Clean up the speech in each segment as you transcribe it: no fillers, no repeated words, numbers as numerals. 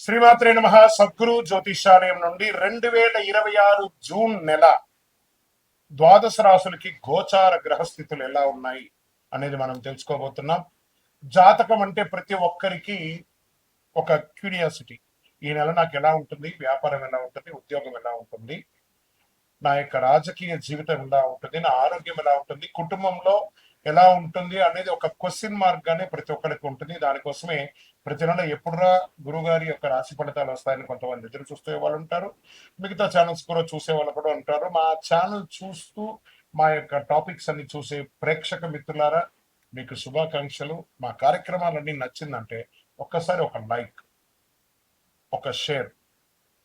శ్రీమాత్రే నమః. సద్గురు జ్యోతిషాలయం నుండి 2026 జూన్ నెల ద్వాదశ రాశులకి గోచార గ్రహస్థితులు ఎలా ఉన్నాయి అనేది మనం తెలుసుకోబోతున్నాం. జాతకం అంటే ప్రతి ఒక్కరికి ఒక క్యూరియాసిటీ. ఈ నెల నాకు ఎలా ఉంటుంది, వ్యాపారం ఎలా ఉంటుంది, ఉద్యోగం ఎలా ఉంటుంది, నా యొక్క రాజకీయ జీవితం ఎలా ఉంటుంది, నా ఆరోగ్యం ఎలా ఉంటుంది, కుటుంబంలో ఎలా ఉంటుంది అనేది ఒక క్వశ్చన్ మార్క్ గానే ప్రతి ఒక్కరికి ఉంటుంది. దానికోసమే ప్రతి నెల ఎప్పుడురా గురుగారి యొక్క రాశి ఫలితాలు వస్తాయని కొంతమంది ఎదురు చూసే వాళ్ళు ఉంటారు. మిగతా ఛానల్స్ కూడా చూసే వాళ్ళు కూడా ఉంటారు. మా ఛానల్ చూస్తూ మా యొక్క టాపిక్స్ అన్ని చూసే ప్రేక్షక మిత్రులారా, మీకు శుభాకాంక్షలు. మా కార్యక్రమాలన్నీ నచ్చిందంటే ఒక్కసారి ఒక లైక్, ఒక షేర్,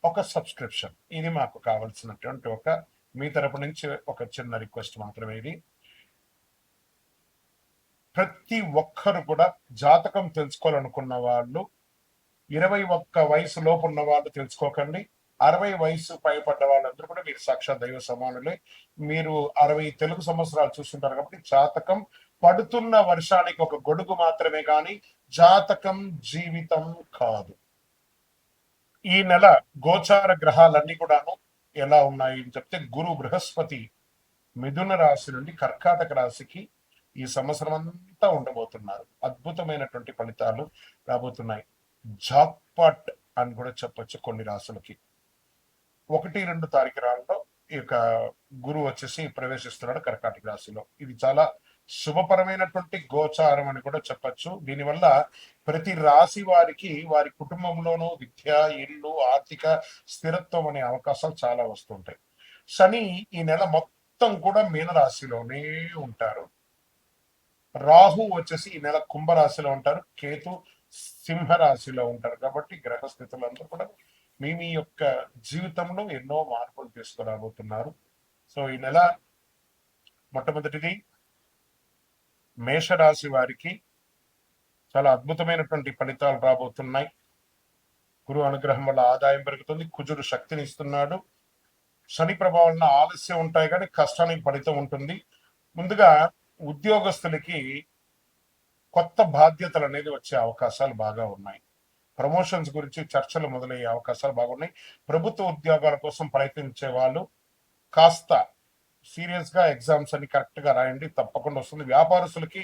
ఒక సబ్స్క్రిప్షన్, ఇది మాకు కావాల్సినటువంటి మీ తరపు నుంచి ఒక చిన్న రిక్వెస్ట్ మాత్రమే. ఇది ప్రతి ఒక్కరు కూడా జాతకం తెలుసుకోవాలనుకున్న వాళ్ళు 21 వయసు లోపు ఉన్న వాళ్ళు తెలుసుకోకండి. 60 వయసు పైపడ్డ వాళ్ళందరూ కూడా మీరు సాక్షాత్ దైవ సమానులే. మీరు 60 తెలుగు సంవత్సరాలు చూస్తుంటారు కాబట్టి జాతకం పడుతున్న వర్షానికి ఒక గొడుగు మాత్రమే కానీ జాతకం జీవితం కాదు. ఈ నెల గోచార గ్రహాలన్నీ కూడాను ఎలా ఉన్నాయి అని చెప్తే, గురు బృహస్పతి మిథున రాశి నుండి కర్కాటక రాశికి ఈ సంవత్సరం అంతా ఉండబోతున్నారు. అద్భుతమైనటువంటి ఫలితాలు రాబోతున్నాయి. జాక్పాట్ అని కూడా చెప్పొచ్చు కొన్ని రాశులకి. 1-2 తారీఖులలో ఈ యొక్క గురువు వచ్చేసి ప్రవేశిస్తున్నాడు కర్కాటక రాశిలో. ఇది చాలా శుభపరమైనటువంటి గోచారం అని కూడా చెప్పచ్చు. దీనివల్ల ప్రతి రాశి వారికి వారి కుటుంబంలోనూ విద్య, ఇల్లు, ఆర్థిక స్థిరత్వం అనే అవకాశాలు చాలా వస్తుంటాయి. శని ఈ నెల మొత్తం కూడా మీనరాశిలోనే ఉంటారు. రాహు వచ్చేసి ఈ నెల కుంభరాశిలో ఉంటారు. కేతు సింహరాశిలో ఉంటారు. కాబట్టి గ్రహస్థితులందరూ కూడా మీ యొక్క జీవితంలో ఎన్నో మార్పులు తీసుకురాబోతున్నారు. సో ఈ నెల మొట్టమొదటిది మేషరాశి వారికి చాలా అద్భుతమైనటువంటి ఫలితాలు రాబోతున్నాయి. గురు అనుగ్రహం వల్ల ఆదాయం పెరుగుతుంది. కుజుడు శక్తిని ఇస్తున్నాడు. శని ప్రభావం వల్ల ఆలస్యం ఉంటాయి కానీ కష్టానికి ఫలితం ఉంటుంది. ముందుగా ఉద్యోగస్తులకి కొత్త బాధ్యతలు అనేది వచ్చే అవకాశాలు బాగా ఉన్నాయి. ప్రమోషన్స్ గురించి చర్చలు మొదలయ్యే అవకాశాలు బాగున్నాయి. ప్రభుత్వ ఉద్యోగాల కోసం ప్రయత్నించే వాళ్ళు కాస్త సీరియస్ గా ఎగ్జామ్స్ అన్ని కరెక్ట్ గా రాయండి, తప్పకుండా వస్తుంది. వ్యాపారస్తులకి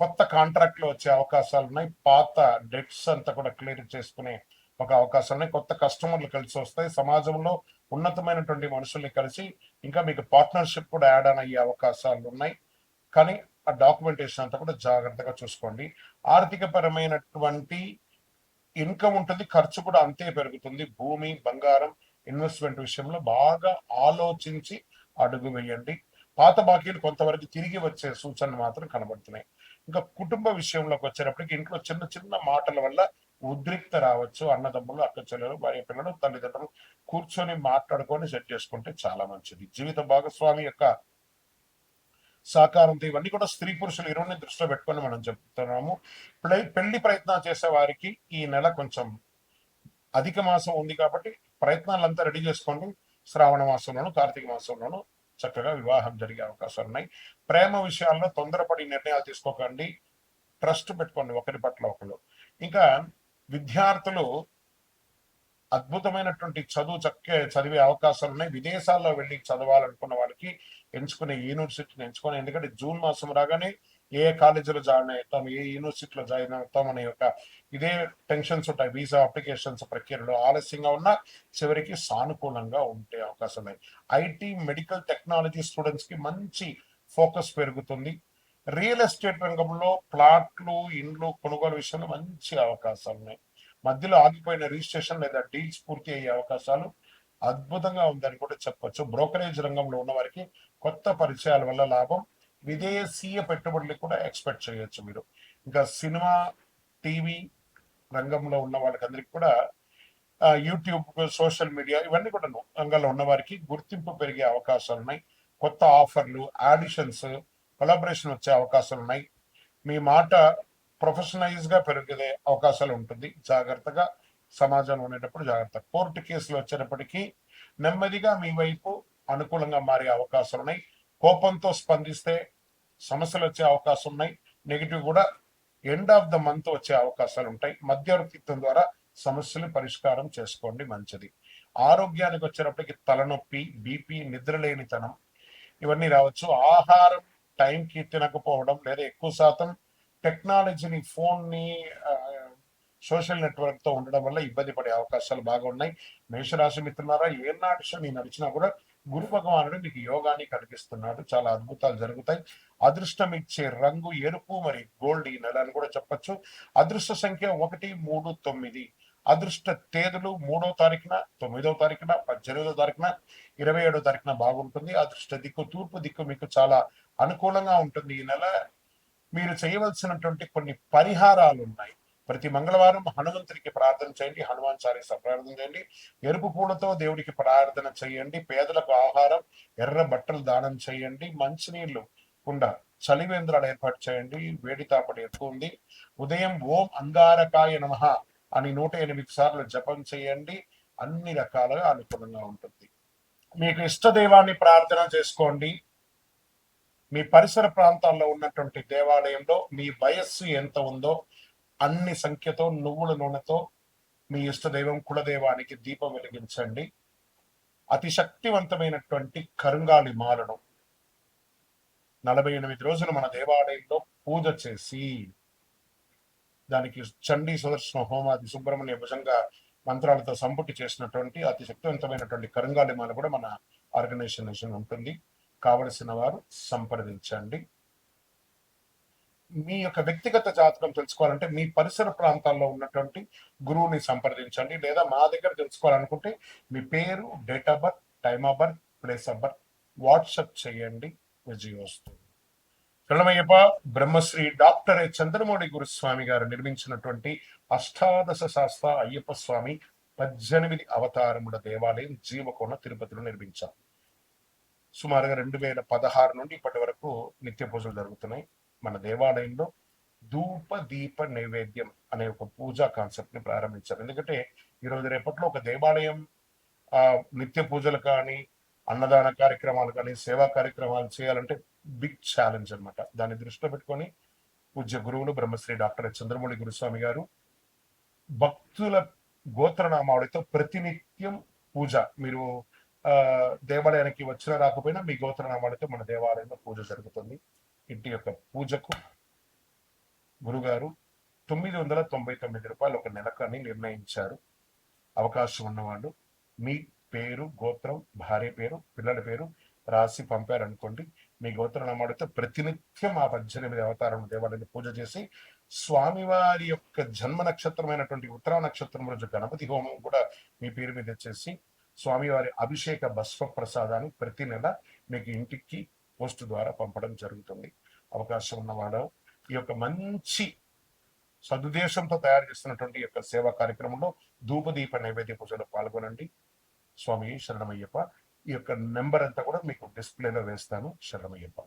కొత్త కాంట్రాక్ట్లు వచ్చే అవకాశాలు ఉన్నాయి. పాత డెట్స్ అంతా కూడా క్లియర్ చేసుకునే ఒక అవకాశం ఉన్నాయి. కొత్త కస్టమర్లు కలిసి వస్తాయి. సమాజంలో ఉన్నతమైనటువంటి మనుషుల్ని కలిసి ఇంకా మీకు పార్ట్నర్షిప్ కూడా యాడ్ ఆన్ అయ్యే అవకాశాలు ఉన్నాయి. కానీ ఆ డాక్యుమెంటేషన్ అంతా కూడా జాగ్రత్తగా చూసుకోండి. ఆర్థిక పరమైనటువంటి ఇన్కమ్ ఉంటుంది, ఖర్చు కూడా అంతే పెరుగుతుంది. భూమి, బంగారం, ఇన్వెస్ట్మెంట్ విషయంలో బాగా ఆలోచించి అడుగు వేయండి. పాత బాకీలు కొంతవరకు తిరిగి వచ్చే సూచనలు మాత్రం కనబడుతున్నాయి. ఇంకా కుటుంబ విషయంలోకి వచ్చేటప్పటికి ఇంట్లో చిన్న చిన్న మాటల వల్ల ఉద్రిక్త రావచ్చు. అన్నదమ్ములు, అక్క చెల్లెలు, భార్య పిల్లలు, తల్లిదండ్రులు కూర్చొని మాట్లాడుకొని సెట్ చేసుకుంటే చాలా మంచిది. జీవిత భాగస్వామి యొక్క సహకారంతో ఇవన్నీ కూడా స్త్రీ పురుషులు ఇరువుని దృష్టిలో పెట్టుకొని మనం చెప్తున్నాము. పెళ్లి ప్రయత్నాలు చేసే వారికి ఈ నెల కొంచెం అధిక మాసం ఉంది కాబట్టి ప్రయత్నాలంతా రెడీ చేసుకోండి. శ్రావణ మాసంలోను, కార్తీక మాసంలోను చక్కగా వివాహం జరిగే అవకాశాలు ఉన్నాయి. ప్రేమ విషయాల్లో తొందరపడి నిర్ణయాలు తీసుకోకండి. ట్రస్ట్ పెట్టుకోండి ఒకరి పట్ల ఒకరు. ఇంకా విద్యార్థులు అద్భుతమైనటువంటి చదివే అవకాశాలు ఉన్నాయి. విదేశాల్లో వెళ్ళి చదవాలనుకున్న వాళ్ళకి ఎంచుకునే యూనివర్సిటీని ఎంచుకొని, ఎందుకంటే జూన్ మాసం రాగానే ఏ కాలేజీలో జాయిన్ అవుతాం, ఏ యూనివర్సిటీలో జాయిన్ అవుతాం అనే ఇదే టెన్షన్స్ ఉంటాయి. వీసా అప్లికేషన్స్ ప్రక్రియలో ఆలస్యంగా ఉన్నా చివరికి సానుకూలంగా ఉండే అవకాశం ఉన్నాయి. ఐటీ, మెడికల్ టెక్నాలజీ స్టూడెంట్స్ కి మంచి ఫోకస్ పెరుగుతుంది. రియల్ ఎస్టేట్ రంగంలో ప్లాట్లు, ఇండ్లు కొనుగోలు విషయంలో మంచి అవకాశాలు ఉన్నాయి. మధ్యలో ఆగిపోయిన రిజిస్ట్రేషన్ లేదా డీల్స్ పూర్తి అయ్యే అవకాశాలు అద్భుతంగా ఉందని కూడా చెప్పొచ్చు. బ్రోకరేజ్ రంగంలో ఉన్న వారికి కొత్త పరిచయాల వల్ల లాభం. విదేశీయ పెట్టుబడులు కూడా ఎక్స్పెక్ట్ చేయొచ్చు మీరు. ఇంకా సినిమా, టీవీ రంగంలో ఉన్న వాళ్ళకందరికీ కూడా యూట్యూబ్, సోషల్ మీడియా ఇవన్నీ కూడా రంగంలో ఉన్న వారికి గుర్తింపు పెరిగే అవకాశాలు ఉన్నాయి. కొత్త ఆఫర్లు, ఆడిషన్స్, కొలాబరేషన్ వచ్చే అవకాశాలు ఉన్నాయి. మీ మాట ప్రొఫెషనలైజ్ గా పెరిగే అవకాశాలు ఉంటుంది. జాగ్రత్తగా సమాజంలో ఉండేటప్పుడు జాగ్రత్త. కోర్టు కేసులు వచ్చేటప్పటికీ నెమ్మదిగా మీ వైపు అనుకూలంగా మారే అవకాశాలు ఉన్నాయి. కోపంతో స్పందిస్తే సమస్యలు వచ్చే అవకాశం ఉన్నాయి. నెగిటివ్ కూడా ఎండ్ ఆఫ్ ద మంత్ వచ్చే అవకాశాలు ఉంటాయి. మధ్యవర్తిత్వం ద్వారా సమస్యలు పరిష్కారం చేసుకోండి, మంచిది. ఆరోగ్యానికి వచ్చేటప్పటికి తలనొప్పి, బీపీ, నిద్రలేనితనం ఇవన్నీ రావచ్చు. ఆహారం టైంకి తినకపోవడం, లేదా ఎక్కువ శాతం టెక్నాలజీని, ఫోన్ని, సోషల్ నెట్వర్క్ తో ఉండడం వల్ల ఇబ్బంది పడే అవకాశాలు బాగా ఉన్నాయి. మేషరాశి మిత్రులారా, ఏనాటి శని నడిచినా కూడా గురు భగవానుడు మీకు యోగాన్ని కలిగిస్తున్నాడు. చాలా అద్భుతాలు జరుగుతాయి. అదృష్టం ఇచ్చే రంగు ఎరుపు, మరి గోల్డ్ ఈ నెల అని కూడా చెప్పొచ్చు. అదృష్ట సంఖ్య 1, 3, 9. అదృష్ట తేదీలు 3వ తారీఖున, 9వ తారీఖున, 18వ తారీఖున, 27వ తారీఖున బాగుంటుంది. అదృష్ట దిక్కు తూర్పు దిక్కు మీకు చాలా అనుకూలంగా ఉంటుంది. ఈ నెల మీరు చేయవలసినటువంటి కొన్ని పరిహారాలు ఉన్నాయి. ప్రతి మంగళవారం హనుమంతుడికి ప్రార్థన చేయండి, హనుమాన్ చాలీసా ప్రార్థన చేయండి, ఎరుపు పూలతో దేవుడికి ప్రార్థన చేయండి, పేదలకు ఆహారం, ఎర్ర బట్టలు దానం చేయండి, మంచినీళ్లు కుండ చలివేంద్రాలు ఏర్పాటు చేయండి. వేడి తాపడి ఎక్కువ ఉంది. ఉదయం ఓం అంగారకాయ నమః అని 108 సార్లు జపం చేయండి. అన్ని రకాలుగా అనుకూలంగా ఉంటుంది. మీకు ఇష్ట దైవాన్ని ప్రార్థన చేసుకోండి. మీ పరిసర ప్రాంతాల్లో ఉన్నటువంటి దేవాలయంలో మీ వయస్సు ఎంత ఉందో అన్ని సంఖ్యతో నువ్వుల నూనెతో మీ ఇష్ట దైవం కులదైవానికి దీపం వెలిగించండి. అతి శక్తివంతమైనటువంటి కరుంగాలి మాలను 48 రోజులు మన దేవాలయంలో పూజ చేసి దానికి చండీ సుదర్శన హోమాది సుబ్రహ్మణ్య భుజంగా మంత్రాలతో సంపుటి చేసినటువంటి అతి శక్తివంతమైనటువంటి కరుంగాలి మాల కూడా మన ఆర్గనైజేషన్ ఉంటుంది. కావలసిన వారు సంప్రదించండి. మీ యొక్క వ్యక్తిగత జాతకం తెలుసుకోవాలంటే మీ పరిసర ప్రాంతాల్లో ఉన్నటువంటి గురువుని సంప్రదించండి, లేదా మా దగ్గర తెలుసుకోవాలనుకుంటే మీ పేరు, date of birth, time of birth, place of birth WhatsApp చేయండి. విజయోస్తు. శరణమయ్యప్ప. బ్రహ్మశ్రీ డాక్టర్ చంద్రమౌళి గురుస్వామి గారు నిర్మించినటువంటి అష్టాదశ శాస్త్ర అయ్యప్ప స్వామి 18 అవతారముల దేవాలయం జీవకోణ తిరుపతిలో నిర్మించారు. సుమారుగా 2016 నుండి ఇప్పటి వరకు నిత్య పూజలు జరుగుతున్నాయి. మన దేవాలయంలో ధూప దీప నైవేద్యం అనే ఒక పూజా కాన్సెప్ట్ ని ప్రారంభించారు. ఎందుకంటే ఈరోజు రేపట్లో ఒక దేవాలయం నిత్య పూజలు కానీ, అన్నదాన కార్యక్రమాలు కానీ, సేవా కార్యక్రమాలు చేయాలంటే బిగ్ ఛాలెంజ్ అనమాట. దాన్ని దృష్టిలో పెట్టుకొని పూజ్య గురువులు బ్రహ్మశ్రీ డాక్టర్ చంద్రమౌళి గురుస్వామి గారు భక్తుల గోత్రనామావళితో ప్రతినిత్యం పూజ, మీరు దేవాలయానికి వచ్చినా రాకపోయినా మీ గోత్రనామాలతో మన దేవాలయంలో పూజ జరుగుతుంది. ఇంటి యొక్క పూజకు గురుగారు 999 రూపాయలు ఒక నెలకని నిర్ణయించారు. అవకాశం ఉన్నవాళ్ళు మీ పేరు, గోత్రం, భార్య పేరు, పిల్లల పేరు రాసి పంపారనుకోండి, మీ గోత్రనామాలతో ప్రతినిత్యం ఆ 18 అవతారం దేవాలయాన్ని పూజ చేసి స్వామివారి యొక్క జన్మ నక్షత్రమైనటువంటి ఉత్తరా నక్షత్రం రోజు గణపతి హోమం కూడా మీ పేరు మీద చేసి స్వామివారి అభిషేక భస్మ ప్రసాదాన్ని ప్రతి నెల మీకు ఇంటికి పోస్ట్ ద్వారా పంపడం జరుగుతుంది. అవకాశం ఉన్నవాడు ఈ యొక్క మంచి సదుద్దేశంతో తయారు చేస్తున్నటువంటి యొక్క సేవా కార్యక్రమంలో ధూపదీప నైవేద్య పూజలో పాల్గొనండి. స్వామి శరణమయ్యప్ప. ఈ యొక్క నెంబర్ అంతా కూడా మీకు డిస్ప్లేలో వేస్తాను. శరణమయ్యప్ప.